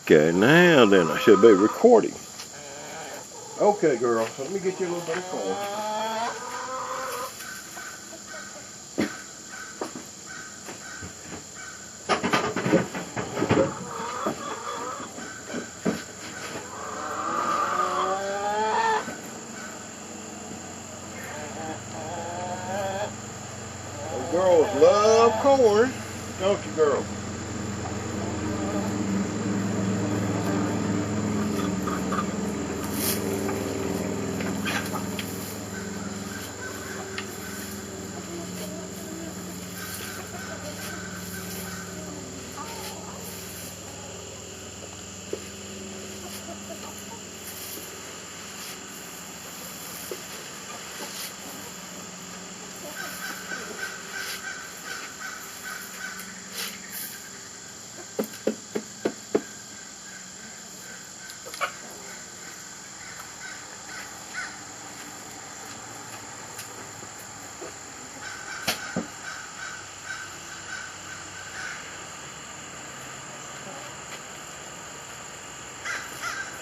Okay, now then I should be recording. Okay, girl, so let me get you a little bit of corn. Those girls love corn, don't you, girl?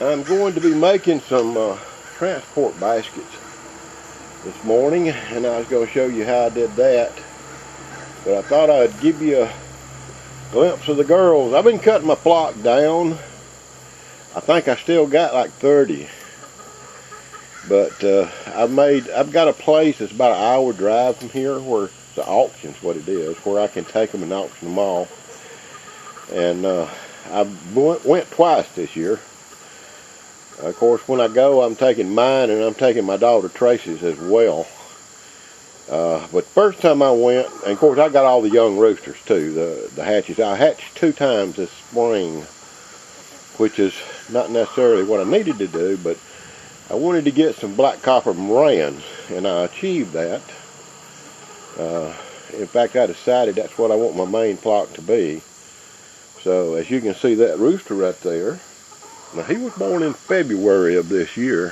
I'm going to be making some transport baskets this morning, and I was going to show you how I did that. But I thought I'd give you a glimpse of the girls. I've been cutting my flock down. I think I still got like 30. But I've got a place that's about an hour drive from here where the auction's what it is, where I can take them and auction them off. And I went twice this year. Of course, when I go, I'm taking mine and I'm taking my daughter Tracy's as well. But first time I went, and of course I got all the young roosters too, the hatches. I hatched 2 times this spring, which is not necessarily what I needed to do, but I wanted to get some black copper Marans, and I achieved that. In fact, I decided that's what I want my main flock to be. So as you can see, that rooster right there, now he was born in February of this year.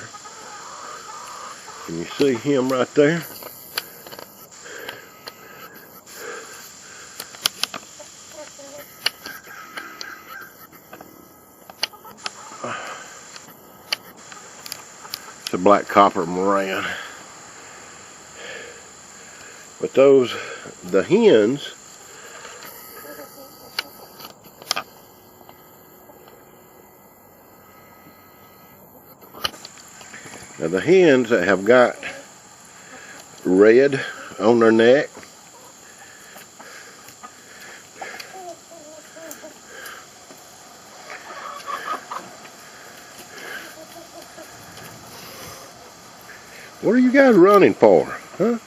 Can you see him right there? It's a black copper Maran. But the hens, now the hens that have got red on their neck, what are you guys running for, huh?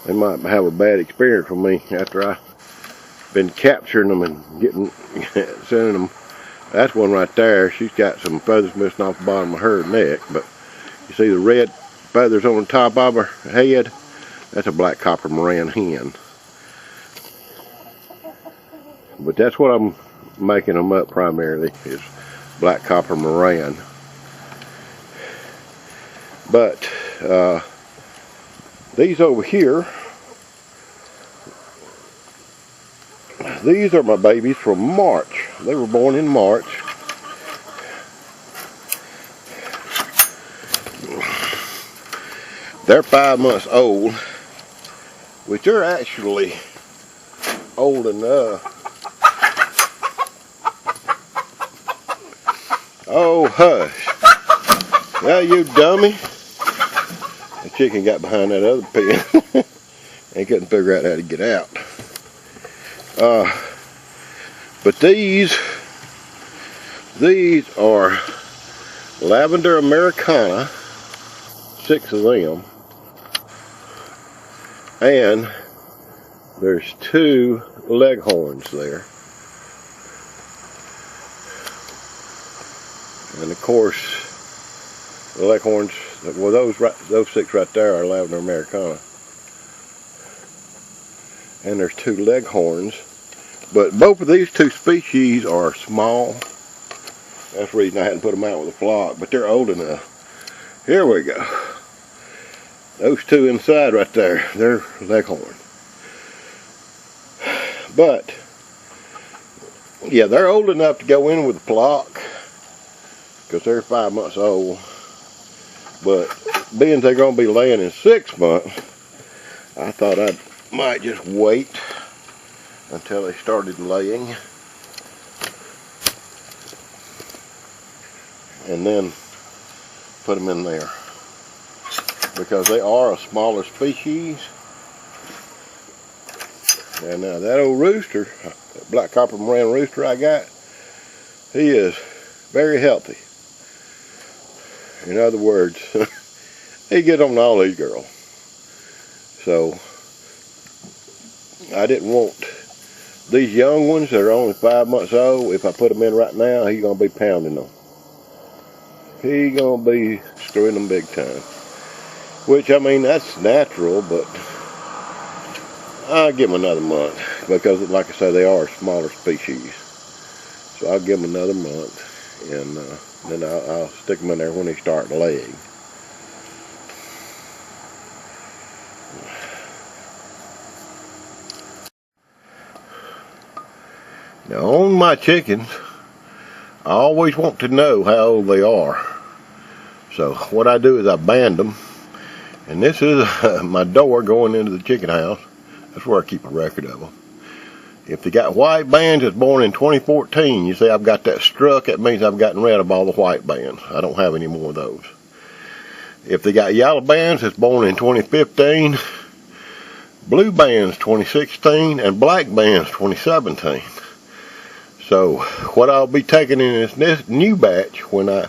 They might have a bad experience with me after I've been capturing them and sending them. That's one right there. She's got some feathers missing off the bottom of her neck, but you see the red feathers on the top of her head? That's a black copper Maran hen. But that's what I'm making them up primarily, is black copper Maran. But these over here, these are my babies from March. They were born in March. They're 5 months old, which they're actually old enough. Oh, hush. Now you dummy. The chicken got behind that other pen and couldn't figure out how to get out. But these are lavender Americana, 6 of them, and there's 2 leghorns there. And of course, the leghorns, well, those 6 right there are lavender Americana. And there's 2 leghorns. But both of these 2 species are small. That's the reason I hadn't put them out with a flock, but they're old enough. Here we go. Those 2 inside right there, they're leghorn. But Yeah, they're old enough to go in with a flock because they're 5 months old. But being they're going to be laying in 6 months, I thought I might just wait until they started laying and then put them in there, because they are a smaller species. And now that old rooster, that black copper Moran rooster I got, he is very healthy. In other words, he gets on all these girls. So I didn't want these young ones that are only 5 months old. If I put them in right now, he's gonna be pounding them. He's gonna be screwing them big time. Which, I mean, that's natural, but I'll give them another month, because like I say, they are a smaller species. So I'll give them another month, and then I'll stick them in there when they start laying. Now on my chickens, I always want to know how old they are. So what I do is I band them, and this is my door going into the chicken house. That's where I keep a record of them. If they got white bands that's born in 2014, you see I've got that struck, that means I've gotten rid of all the white bands. I don't have any more of those. If they got yellow bands that's born in 2015, blue bands 2016, and black bands 2017. So what I'll be taking in this new batch when I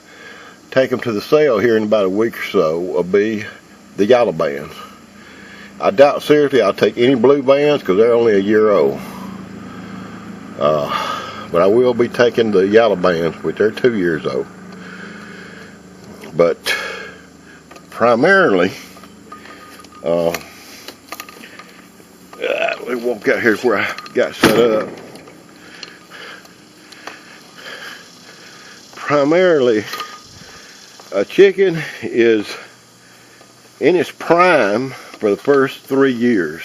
take them to the sale here in about a week or so will be the yellow bands. I doubt seriously I'll take any blue bands because they're only a year old. But I will be taking the yellow bands, which they're 2 years old. But primarily, we walk out here where I got set up. Primarily, a chicken is in its prime for the first 3 years.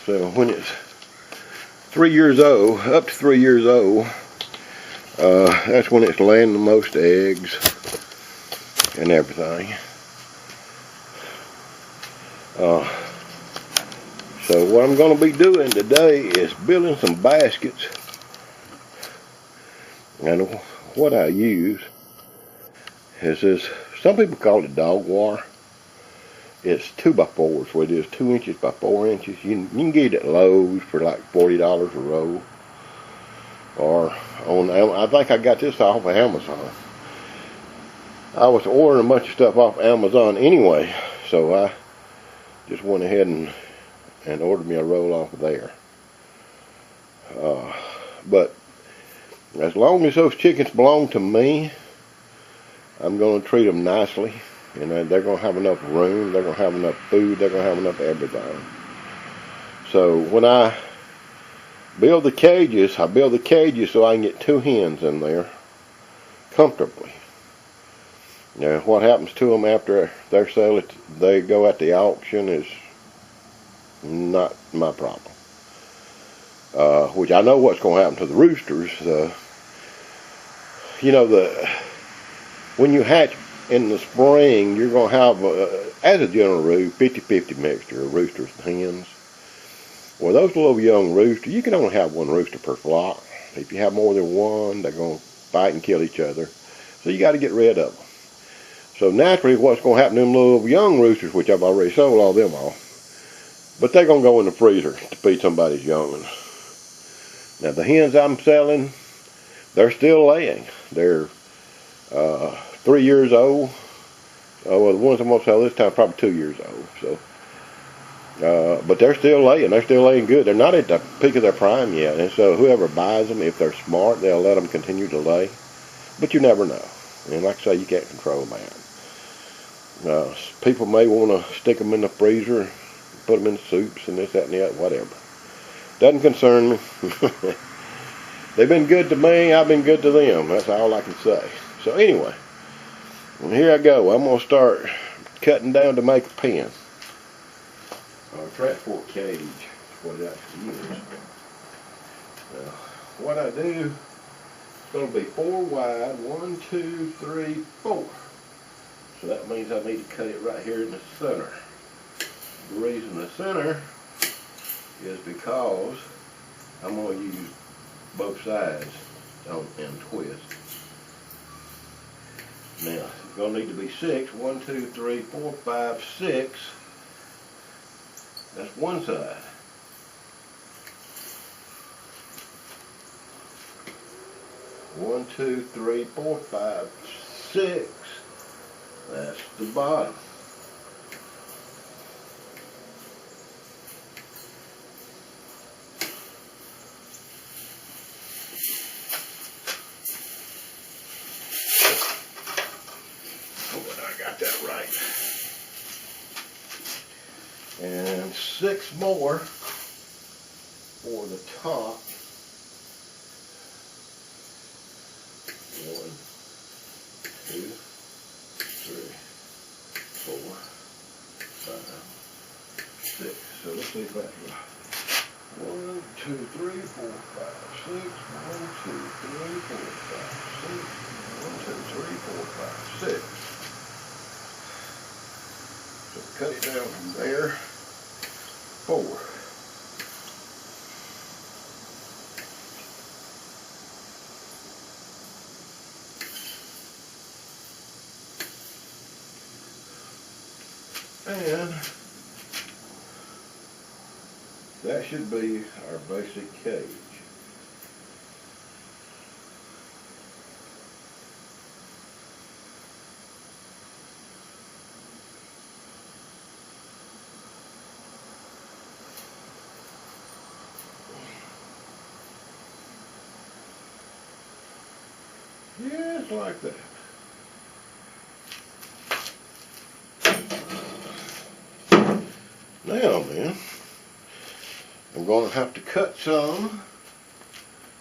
So when it's 3 years old, up to 3 years old, that's when it's laying the most eggs and everything. So what I'm going to be doing today is building some baskets. And what I use is this, some people call it dog wire. It's 2x4s, so it is 2 inches by 4 inches. You can get it at Lowe's for like $40 a roll. Or on, I think I got this off of Amazon. I was ordering a bunch of stuff off Amazon anyway, so I just went ahead and ordered me a roll off of there. But as long as those chickens belong to me, I'm going to treat them nicely. And they're going to have enough room, they're going to have enough food, they're going to have enough everything. So when I build the cages, I build the cages so I can get 2 hens in there comfortably. Now what happens to them after they're sold, they go at the auction, is not my problem. Which I know what's going to happen to the roosters. You know, when you hatch in the spring, you're going to have, as a general rule, 50-50 mixture of roosters and hens. Well, those little young roosters, you can only have 1 rooster per flock. If you have more than 1, they're going to fight and kill each other. So you got to get rid of them. So naturally, what's going to happen to them little young roosters, which I've already sold all them off, but they're going to go in the freezer to feed somebody's young ones. Now the hens I'm selling, they're still laying. They're 3 years old. Well, the ones I'm going to sell this time probably 2 years old. So, but they're still laying. They're still laying good. They're not at the peak of their prime yet. And so whoever buys them, if they're smart, they'll let them continue to lay. But you never know. And like I say, you can't control that. People may want to stick them in the freezer, put them in soups and this, that, and the other, whatever. Doesn't concern me. They've been good to me. I've been good to them. That's all I can say. So anyway, and here I go. I'm going to start cutting down to make a pen. Or a transport cage is what it actually is. Now, what I do, it's going to be 4 wide, 1, 2, 3, 4. So that means I need to cut it right here in the center. The reason the center is because I'm going to use both sides and twist. Now, it's going to need to be 6. 1, 2, 3, 4, 5, 6. That's one side. One, 2, 3, 4, 5, 6. That's the bottom. I got that right. And 6 more for the top. 1, 2, 3, 4, 5, 6. So let's see if that's right. 1, 2, 3, 4, 5, 6. 1, 2, 3, 4, 5, 6. 1, 2, 3, 4, 5, 6. So cut it down from there. 4. And that should be our basic cage. Just like that. Now then, I'm going to have to cut some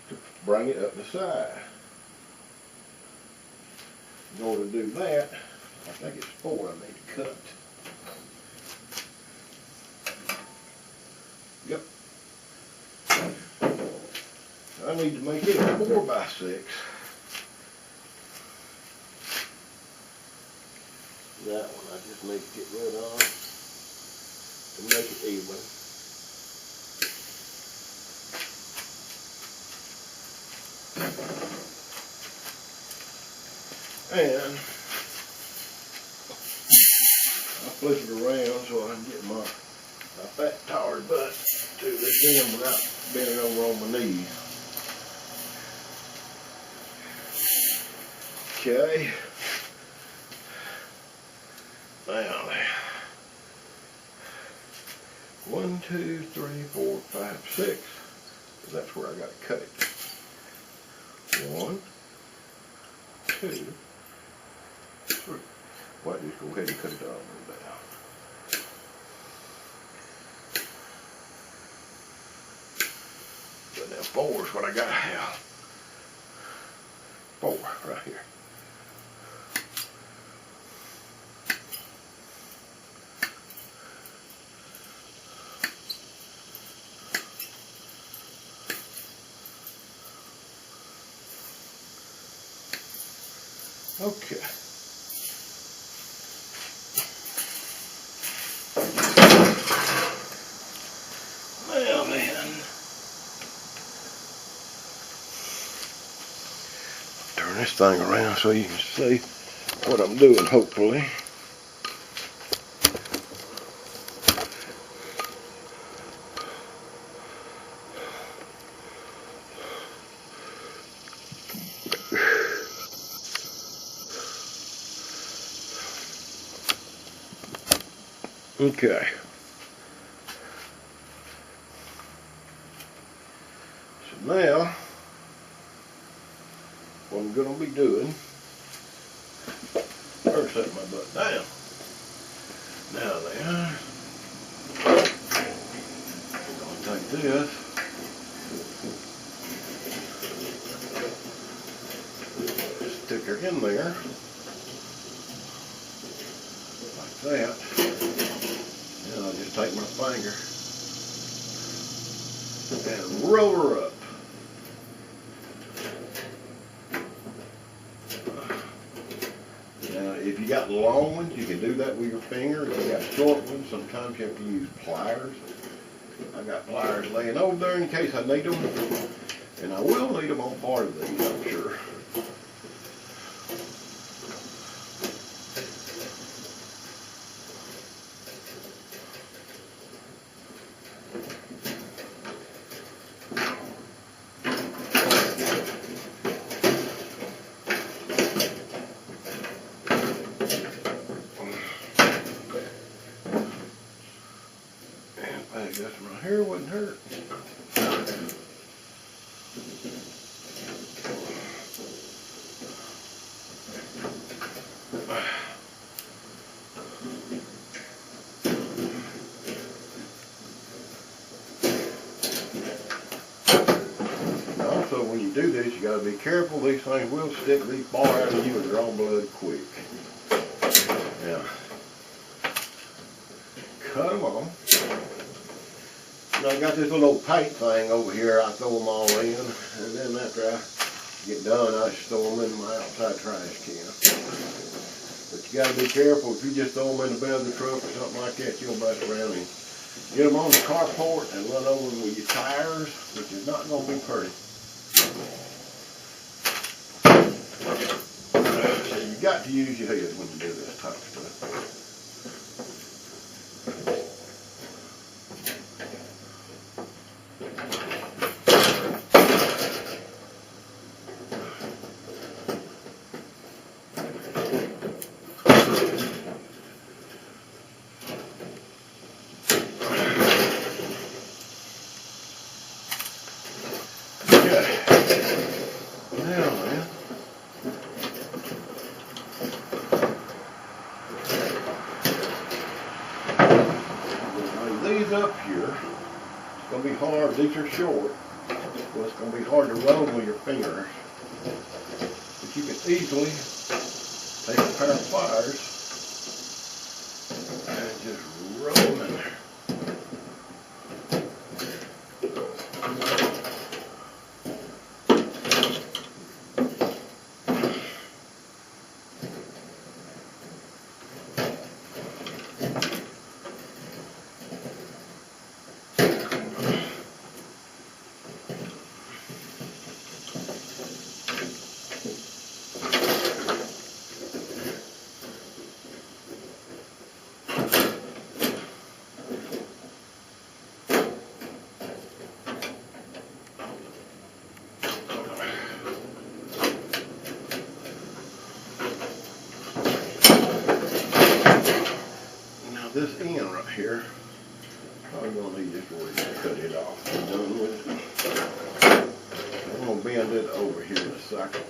to bring it up the side. In order to do that, I think it's 4 I need to cut. Yep. I need to make it a 4 by 6. That one I just need to get rid of to make it even. And I flip it around so I can get my fat tired butt to this end without bending over on my knees. Okay. Now, 1, 2, 3, 4, 5, 6. That's where I got to cut it. 1, 2, 3. Well, just go ahead and cut it all the way down. But now 4 is what I got to have. 4 right here. Okay. Well then, turn this thing around so you can see what I'm doing, hopefully. Okay. So now, what I'm going to be doing, first set my butt down. Now then, we're going to take this, stick her in there, like that. And I'll just take my finger and roll her up. If you got long ones, you can do that with your finger. If you got short ones, sometimes you have to use pliers. I got pliers laying over there in case I need them. And I will need them on part of these, I'm sure. This right here wouldn't hurt. Also, when you do this, you got to be careful. These things will stick these bar out of you and draw blood quick. Yeah. Cut them off. I got this little paint thing over here. I throw them all in, and then after I get done, I just throw them in my outside trash can. But you got to be careful. If you just throw them in the bed of the truck or something like that, you'll mess around and get them on the carport and run over them with your tires, which is not going to be pretty. So you got to use your head when you do this type of stuff. These up here, it's going to be hard. These are short, so it's going to be hard to roll with your fingers. But you can easily take a pair of pliers and just roll them in there. This end right here, I'm going to need this where to cut it off. I'm done with it. I'm going to bend it over here in a second.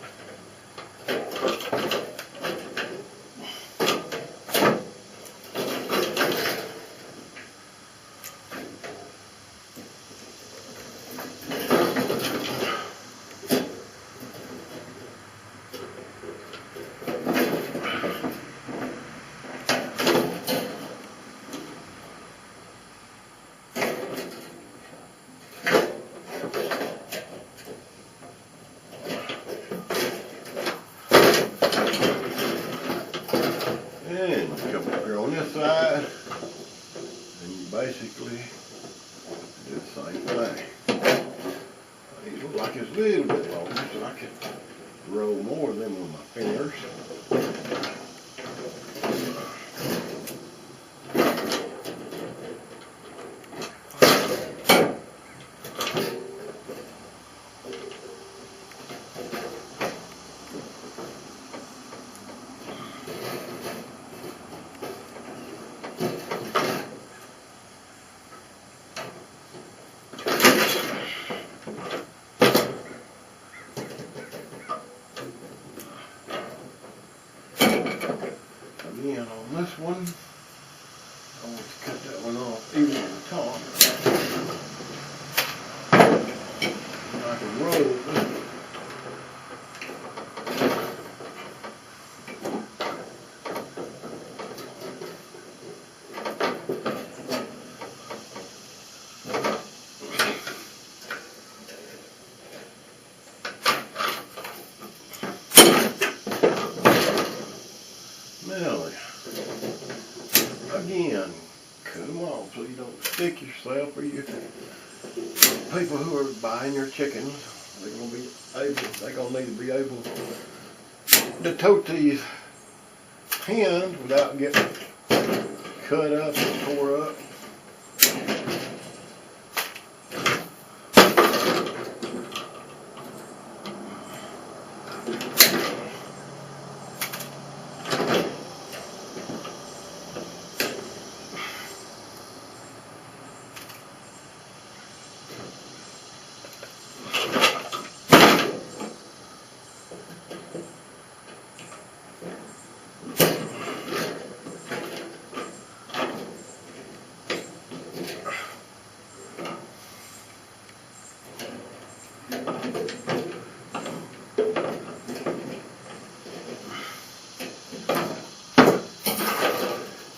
And come up here on this side, and you basically do the same thing. These look like it's a little bit long, so I can roll more of them with my fingers. Again, on this one, I want to cut that one off even on the top. I can roll it. Now end. Cut them off so you don't stick yourself or your people who are buying your chickens. They're gonna need to be able to tote these hens without getting cut up and tore up.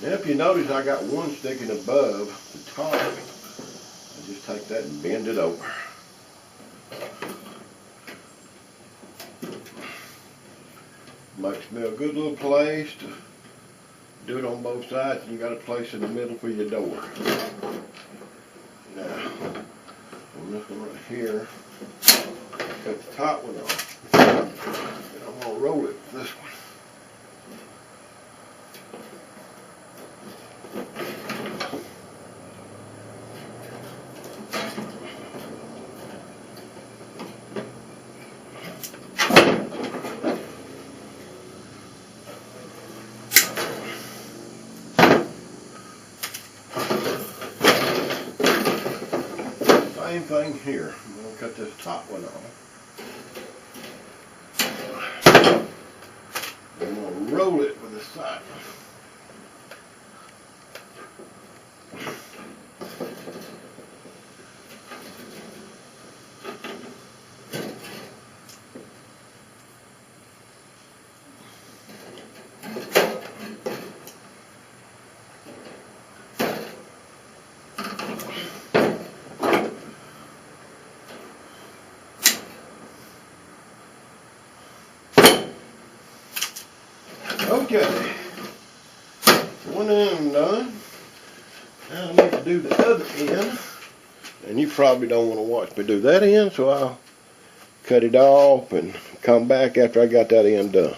Now if you notice I got one sticking above the top, I just take that and bend it over. Makes me a good little place to do it on both sides, and you got a place in the middle for your door. Now, on this one right here, cut the top one off, and I'm going to roll it with this one. Same thing here. I'm going to cut this top one off. I'm going to roll it with the side one. Okay, one end done. Now I need to do the other end, and you probably don't want to watch me do that end, so I'll cut it off and come back after I got that end done.